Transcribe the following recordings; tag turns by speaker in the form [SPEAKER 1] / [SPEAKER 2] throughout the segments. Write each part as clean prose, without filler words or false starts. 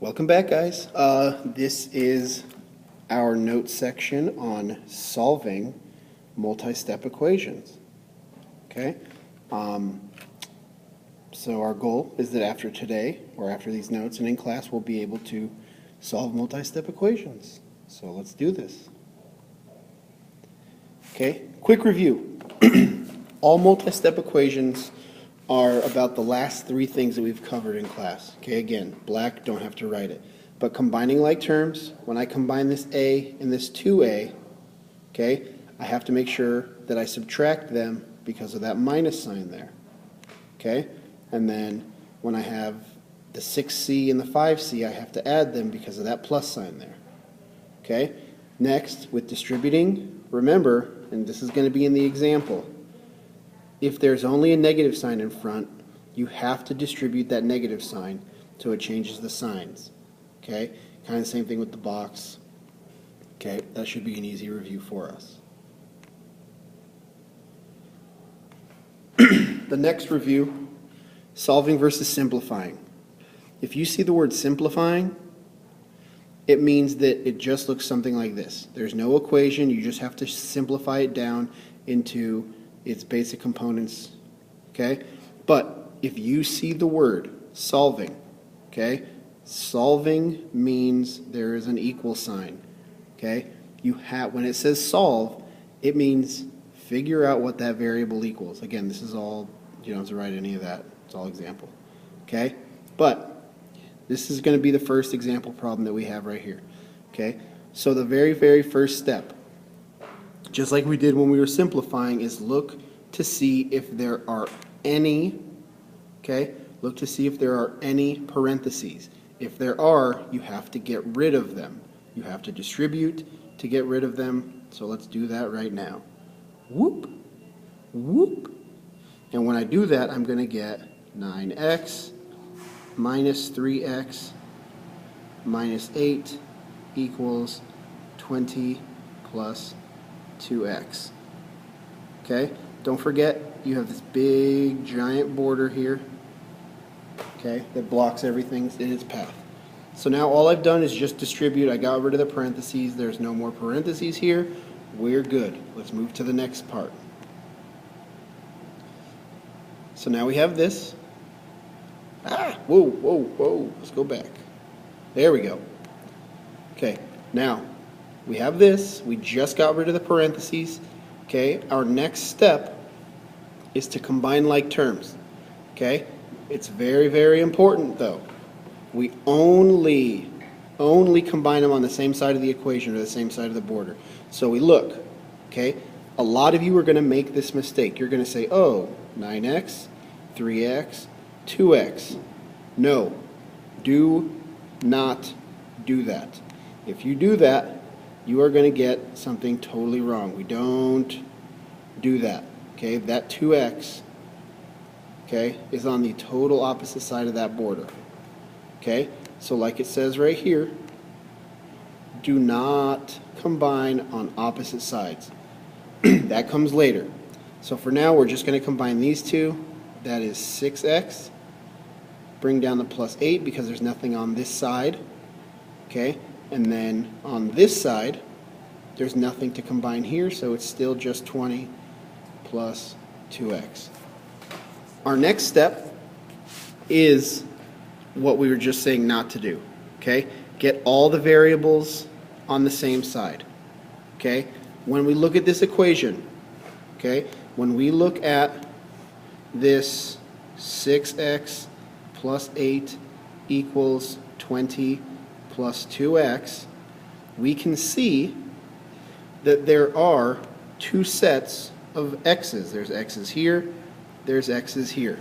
[SPEAKER 1] Welcome back, guys. This is our notes section on solving multi-step equations. Okay? So our goal is that after today, or after these notes and in class, we'll be able to solve multi-step equations. So let's do this. Okay, quick review. All multi-step equations are about the last three things that we've covered in class. Okay, again, black, don't have to write it. But combining like terms, when I combine this A and this 2A, okay, I have to make sure that I subtract them because of that minus sign there. Okay, and then when I have the 6C and the 5C, I have to add them because of that plus sign there. Okay, next, with distributing, remember, and this is going to be in the example, if there's only a negative sign in front, you have to distribute that negative sign so it changes the signs. Okay? Kind of the same thing with the box. Okay, that should be an easy review for us. The next review, solving versus simplifying. If you see the word simplifying, it means that it just looks something like this. There's no equation, you just have to simplify it down into its basic components, okay? But if you see the word solving, okay? Solving means there is an equal sign, okay? When it says solve, it means figure out what that variable equals. Again, this is all, you don't have to write any of that. It's all example, okay? But this is going to be the first example problem that we have right here, okay? So the very, very first step, just like we did when we were simplifying, is look to see if there are any, okay? Look to see if there are any parentheses. If there are, you have to get rid of them. You have to distribute to get rid of them. So let's do that right now. Whoop, whoop. And when I do that, I'm going to get 9x minus 3x minus 8 equals 20 plus 2x. Okay? Don't forget, you have this big, giant border here, okay, that blocks everything in its path. So now all I've done is just distribute. I got rid of the parentheses. There's no more parentheses here. We're good. Let's move to the next part. So now we have this. Whoa, whoa, whoa. Let's go back. There we go. Okay, now we have this. We just got rid of the parentheses. Okay, our next step is to combine like terms. Okay, it's very, very important though. We only combine them on the same side of the equation or the same side of the border. So we look, okay, a lot of you are going to make this mistake. You're going to say, oh, 9x, 3x, 2x. No, do not do that. If you do that, you are going to get something totally wrong. We don't do that. Okay, that 2x, okay, is on the total opposite side of that border. Okay, so like it says right here, do not combine on opposite sides. That comes later. So for now, we're just going to combine these two. That is 6x. Bring down the plus 8 because there's nothing on this side. Okay, and then on this side, there's nothing to combine here, so it's still just 20 plus 2x. Our next step is what we were just saying not to do. Okay, get all the variables on the same side. Okay, when we look at this equation, okay, when we look at this 6x plus 8 equals 20 plus 2x, we can see that there are two sets of x's. There's x's here, there's x's here.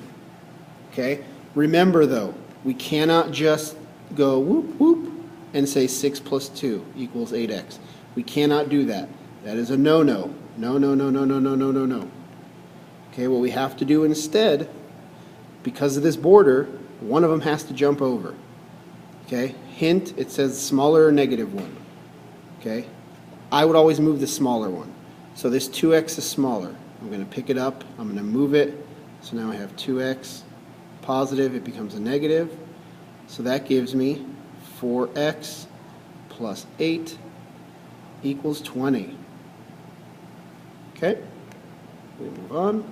[SPEAKER 1] Okay? Remember though, we cannot just go whoop whoop and say 6 plus 2 equals 8x. We cannot do that. That is a no-no. No, no, no, no, no, no, no, no, no. Okay, what we have to do instead, because of this border, one of them has to jump over. Okay? Hint, it says smaller or negative one. Okay? I would always move the smaller one. So this 2x is smaller. I'm going to pick it up. I'm going to move it. So now I have 2x positive. It becomes a negative. So that gives me 4x plus 8 equals 20. Okay, we move on.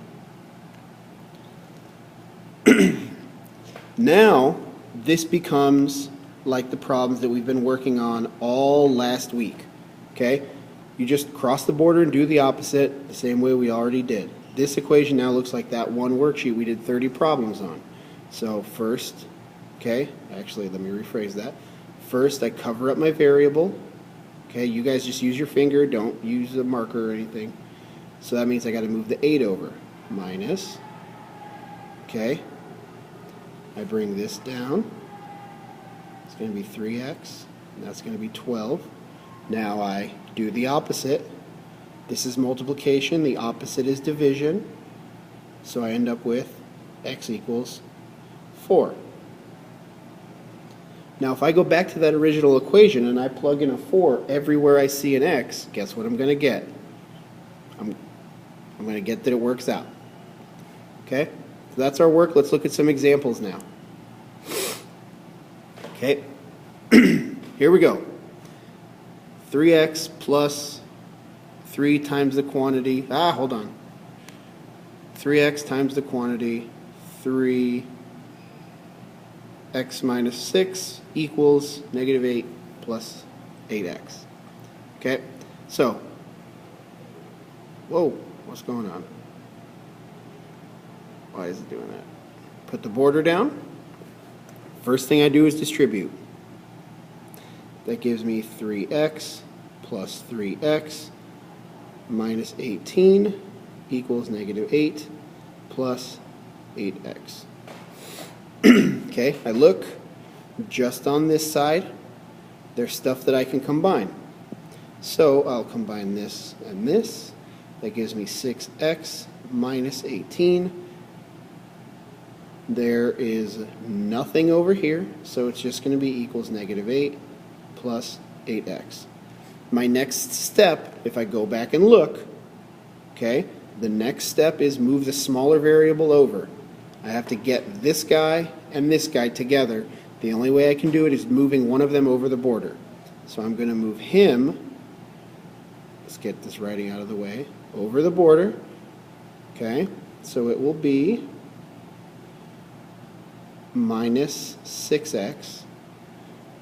[SPEAKER 1] Now, this becomes like the problems that we've been working on all last week. Okay, you just cross the border and do the opposite the same way we already did. This equation now looks like that one worksheet we did 30 problems on. So first, okay, actually let me rephrase that. First, I cover up my variable. Okay, you guys just use your finger, don't use a marker or anything. So that means I got to move the 8 over. Minus, okay, I bring this down. It's going to be 3x, and that's going to be 12. Now I do the opposite. This is multiplication, the opposite is division. So I end up with x equals 4. Now if I go back to that original equation and I plug in a 4 everywhere I see an x, guess what I'm going to get? I'm going to get that it works out. Okay? So that's our work. Let's look at some examples now. Okay. Here we go. 3x plus 3 times the quantity. Hold on. 3x times the quantity, 3x minus 6 equals negative 8 plus 8x. Okay, so, whoa, what's going on? Why is it doing that? Put the border down. First thing I do is distribute. That gives me 3x plus 3x minus 18 equals negative 8 plus 8x. Okay, I look just on this side. There's stuff that I can combine. So I'll combine this and this. That gives me 6x minus 18. There is nothing over here, so it's just going to be equals negative 8 plus 8x. My next step, if I go back and look, okay, the next step is move the smaller variable over. I have to get this guy and this guy together. The only way I can do it is moving one of them over the border. So I'm going to move him, let's get this writing out of the way, over the border. Okay, so it will be minus 6x.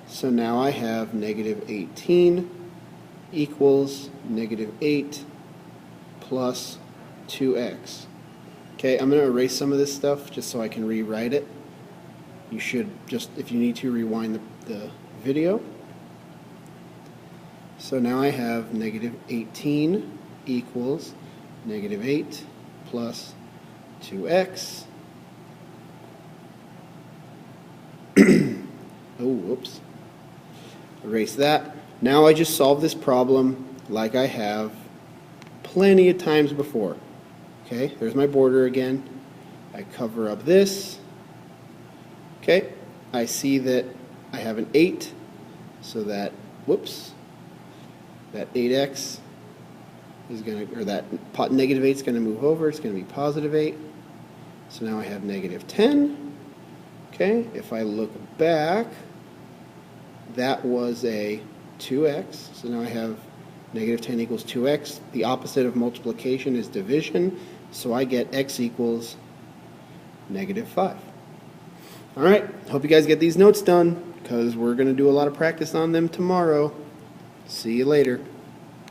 [SPEAKER 1] So now I have negative 18 equals negative 8 plus 2x. Okay, I'm going to erase some of this stuff just so I can rewrite it. You should just, if you need to, rewind the video. So now I have negative 18 equals negative 8 plus 2x. Oh, whoops. Erase that. Now I just solve this problem like I have plenty of times before. Okay, there's my border again. I cover up this. Okay, I see that I have an 8, so that, whoops, that 8x is going to, or that negative 8 is going to move over. It's going to be positive 8. So now I have negative 10. Okay, if I look back, that was a 2x. So now I have negative 10 equals 2x. The opposite of multiplication is division. So I get x equals negative 5. All right, hope you guys get these notes done because we're going to do a lot of practice on them tomorrow. See you later.